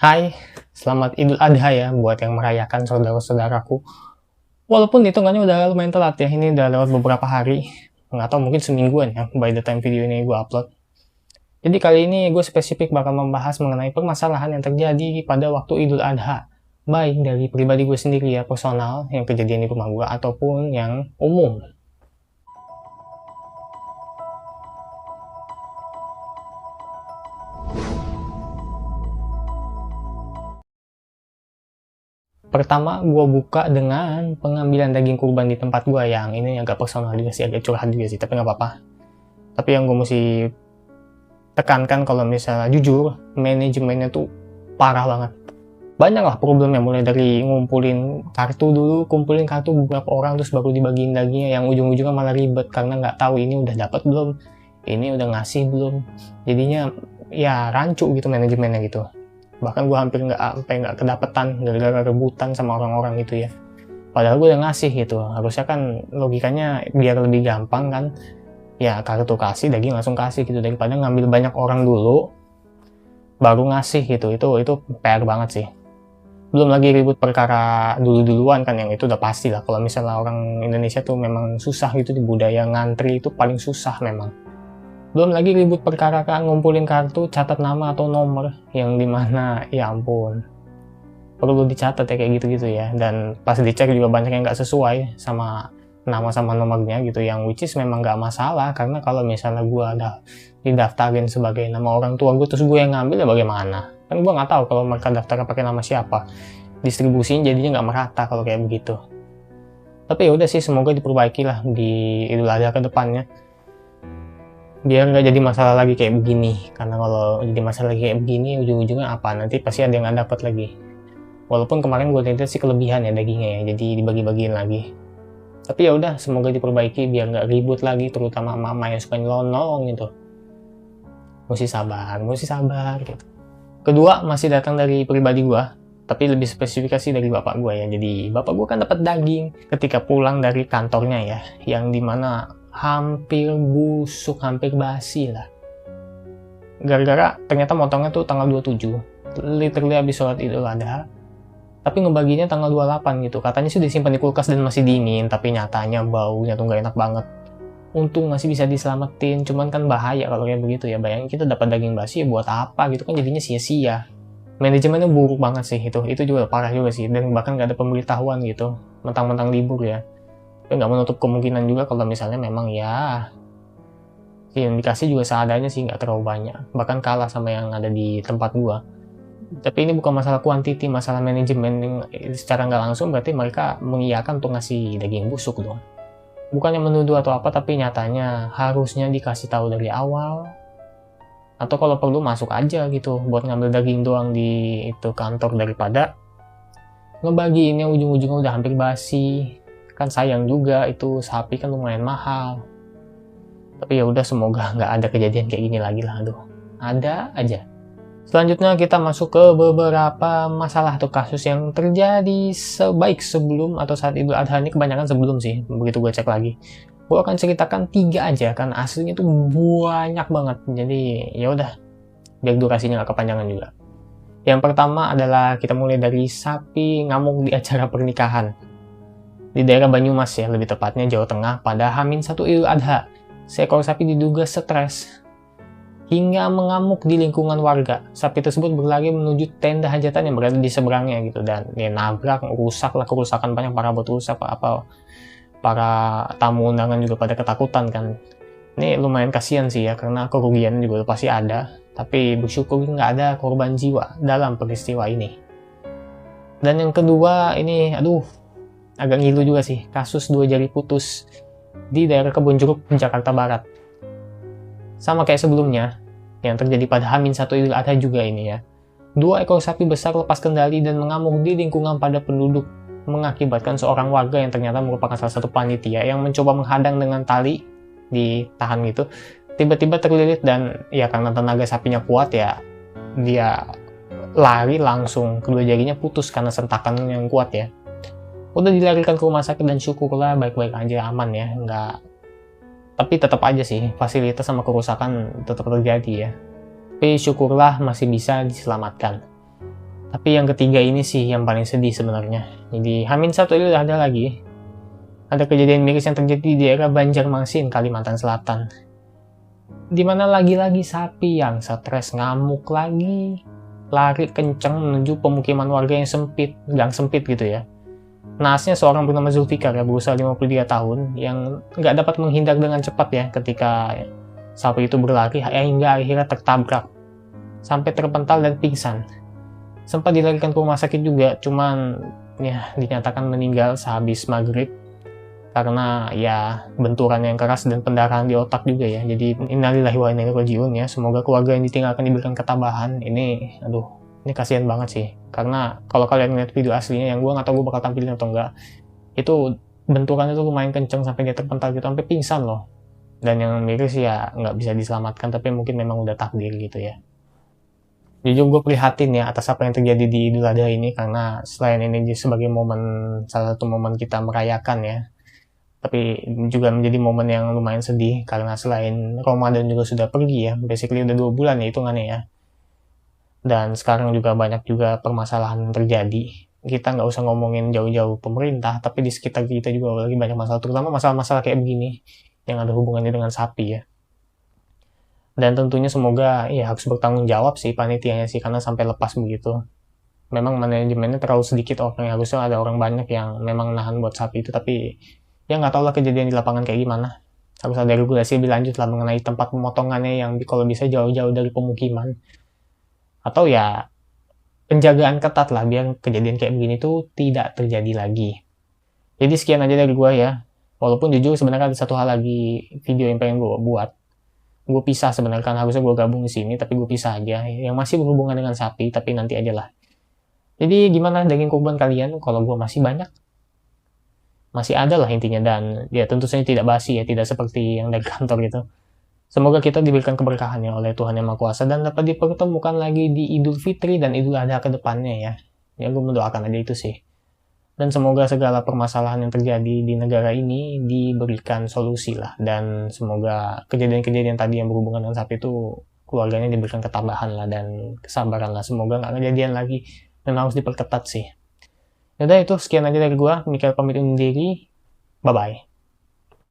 Hai, selamat Idul Adha ya buat yang merayakan saudara-saudaraku. Walaupun hitungannya udah lumayan telat ya, ini udah lewat beberapa hari. Nggak tahu mungkin semingguan ya by the time video ini gue upload. Jadi kali ini gue spesifik bakal membahas mengenai permasalahan yang terjadi pada waktu Idul Adha. Baik dari pribadi gue sendiri ya, personal, yang kejadian di rumah gue, ataupun yang umum. Pertama, gue buka dengan pengambilan daging kurban di tempat gue, yang ini agak personal juga sih, agak curhat juga sih, tapi nggak apa-apa. Tapi yang gue mesti tekankan kalau misalnya jujur, manajemennya tuh parah banget. Banyak lah problemnya, mulai dari ngumpulin kartu dulu, kumpulin kartu beberapa orang terus baru dibagiin dagingnya, yang ujung-ujungnya malah ribet karena nggak tahu ini udah dapat belum, ini udah ngasih belum. Jadinya ya rancu gitu manajemennya gitu. Bahkan gue hampir nggak kedapetan gara-gara rebutan sama orang-orang itu ya. Padahal gue udah ngasih gitu. Harusnya kan logikanya biar lebih gampang kan, ya kartu kasih, daging langsung kasih gitu, daripada ngambil banyak orang dulu baru ngasih gitu. Itu PR banget sih. Belum lagi ribut perkara dulu-duluan kan, yang itu udah pasti lah. Kalau misalnya orang Indonesia tuh memang susah gitu, di budaya ngantri itu paling susah memang. Belum lagi ribut perkara kan ngumpulin kartu, catat nama atau nomor, yang dimana ya ampun, perlu dicatat ya kayak gitu-gitu ya. Dan pas dicek juga banyak yang nggak sesuai sama nama sama nomornya gitu, yang which is memang nggak masalah, karena kalau misalnya gue ada didaftarin sebagai nama orang tua gue terus gue yang ngambil ya bagaimana, kan gue nggak tahu kalau mereka daftarnya pakai nama siapa, distribusinya jadinya nggak merata kalau kayak begitu. Tapi ya udah sih, semoga diperbaiki lah di Idul Adha ke depannya, biar nggak jadi masalah lagi kayak begini. Karena kalau jadi masalah kayak begini, ujung-ujungnya apa, nanti pasti ada yang nggak dapat lagi. Walaupun kemarin gue lihat sih kelebihan ya dagingnya ya, jadi dibagi-bagiin lagi. Tapi ya udah, semoga diperbaiki biar nggak ribut lagi, terutama mama yang suka nyelonong gitu. Mesti sabar gitu. Kedua, masih datang dari pribadi gue, tapi lebih spesifikasi dari bapak gue ya. Jadi bapak gue kan dapat daging ketika pulang dari kantornya ya, yang dimana hampir busuk, hampir basi lah. Gara-gara ternyata motongnya tuh tanggal 27, literally habis sholat Idul Adha. Tapi ngebaginya tanggal 28 gitu. Katanya sih disimpan di kulkas dan masih dingin, tapi nyatanya baunya tuh nggak enak banget. Untung masih bisa diselamatin, cuman kan bahaya kalau kayak begitu ya. Bayangin kita dapat daging basi ya buat apa gitu kan, jadinya sia-sia. Manajemennya buruk banget sih itu juga parah juga sih. Dan bahkan nggak ada pemberitahuan gitu, mentang-mentang libur ya. Tapi nggak menutup kemungkinan juga kalau misalnya memang ya yang dikasih juga seadanya sih, nggak terlalu banyak. Bahkan kalah sama yang ada di tempat gua. Tapi ini bukan masalah kuantiti, masalah manajemen yang secara nggak langsung berarti mereka mengiyakan untuk ngasih daging busuk dong. Bukannya menuduh atau apa, tapi nyatanya harusnya dikasih tahu dari awal. Atau kalau perlu masuk aja gitu buat ngambil daging doang di itu kantor, daripada ngebagiinnya ujung-ujungnya udah hampir basi. Kan sayang juga, itu sapi kan lumayan mahal. Tapi ya udah, semoga nggak ada kejadian kayak gini lagi lah. Aduh, ada aja. Selanjutnya kita masuk ke beberapa masalah atau kasus yang terjadi sebaik sebelum atau saat Idul Adha. Ini kebanyakan sebelum sih, begitu gue cek lagi. Gue akan ceritakan 3 aja, kan aslinya tuh banyak banget. Jadi ya udah, biar durasinya nggak kepanjangan juga. Yang pertama adalah kita mulai dari sapi ngamuk di acara pernikahan. Di daerah Banyumas ya, lebih tepatnya Jawa Tengah, pada H-1 Idul Adha. Seekor sapi diduga stres hingga mengamuk di lingkungan warga. Sapi tersebut berlari menuju tenda hajatan yang berada di seberangnya gitu, dan dia nabrak, rusak lah, kerusakan banyak, para bot rusak, apa para tamu undangan juga pada ketakutan kan. Ini lumayan kasihan sih ya, karena kerugian juga pasti ada, tapi bersyukur nggak ada korban jiwa dalam peristiwa ini. Dan yang kedua ini, aduh, agak ngilu juga sih, kasus 2 jari putus di daerah Kebun Jeruk, Jakarta Barat. Sama kayak sebelumnya, yang terjadi pada H-1 Idul Adha juga ini ya. 2 ekor sapi besar lepas kendali dan mengamuk di lingkungan padat penduduk, mengakibatkan seorang warga yang ternyata merupakan salah satu panitia yang mencoba menghadang dengan tali ditahan gitu, tiba-tiba terlilit, dan ya karena tenaga sapinya kuat ya, dia lari langsung kedua jarinya putus karena sentakan yang kuat ya. Udah dilarikan ke rumah sakit dan syukurlah baik-baik aja, aman ya, nggak. Tapi tetap aja sih, fasilitas sama kerusakan tetap terjadi ya. Tapi syukurlah masih bisa diselamatkan. Tapi yang ketiga ini sih yang paling sedih sebenarnya. Jadi H-1 itu udah ada lagi. Ada kejadian miris yang terjadi di daerah Banjarmasin, Kalimantan Selatan. Dimana lagi-lagi sapi yang stres ngamuk lagi, lari kencang menuju pemukiman warga yang sempit, gang sempit gitu ya. Naasnya seorang bernama Zulfikar ya, berusia 53 tahun, yang nggak dapat menghindar dengan cepat ya ketika sapi itu berlari hingga akhirnya tertabrak, sampai terpental dan pingsan. Sempat dilarikan ke rumah sakit juga, cuman ya dinyatakan meninggal sehabis maghrib karena ya benturan yang keras dan pendarahan di otak juga ya. Jadi innalillahi wa inna ilaihi rajiun ya. Semoga keluarga yang ditinggalkan diberikan ketabahan. Ini ini kasihan banget sih. Karena kalau kalian lihat video aslinya yang gue nggak tahu gue bakal tampilin atau enggak, itu benturannya tuh lumayan kenceng sampai dia terpental gitu, sampai pingsan loh. Dan yang miris ya nggak bisa diselamatkan, tapi mungkin memang udah takdir gitu ya. Jujur gue prihatin ya atas apa yang terjadi di Idul Adha ini, karena selain ini sebagai salah satu momen kita merayakan ya, tapi juga menjadi momen yang lumayan sedih karena selain Ramadan juga sudah pergi ya, basically udah 2 bulan ya hitungannya ya, dan sekarang juga banyak juga permasalahan yang terjadi. Kita nggak usah ngomongin jauh-jauh pemerintah, tapi di sekitar kita juga lagi banyak masalah, terutama masalah-masalah kayak begini yang ada hubungannya dengan sapi ya. Dan tentunya semoga ya harus bertanggung jawab sih panitianya sih, karena sampai lepas begitu. Memang manajemennya terlalu sedikit orang, yang harusnya ada orang banyak yang memang nahan buat sapi itu, tapi ya nggak tahu lah kejadian di lapangan kayak gimana. Harus ada regulasi lebih lanjut lah mengenai tempat pemotongannya yang kalau bisa jauh-jauh dari pemukiman. Atau ya penjagaan ketat lah biar kejadian kayak begini tuh tidak terjadi lagi. Jadi sekian aja dari gue ya. Walaupun jujur sebenarnya ada satu hal lagi video yang pengen gue buat. Gue pisah sebenarnya, kan harusnya gue gabung di sini, tapi gue pisah aja. Yang masih berhubungan dengan sapi, tapi nanti aja lah. Jadi gimana daging kurban kalian? Kalau gue masih banyak, masih ada lah intinya, dan ya tentu saja tidak basi ya, tidak seperti yang dari kantor gitu. Semoga kita diberikan keberkahannya oleh Tuhan Yang Maha Kuasa dan dapat dipertemukan lagi di Idul Fitri dan Idul Adha ke depannya ya. Ya gue mendoakan aja itu sih. Dan semoga segala permasalahan yang terjadi di negara ini diberikan solusi lah, dan semoga kejadian-kejadian tadi yang berhubungan dengan sapi itu keluarganya diberikan ketabahan lah dan kesabaran lah. Semoga nggak kejadian lagi dan harus diperketat sih. Yaudah itu sekian aja dari gua. Mikhail pamit undur diri. Bye-bye.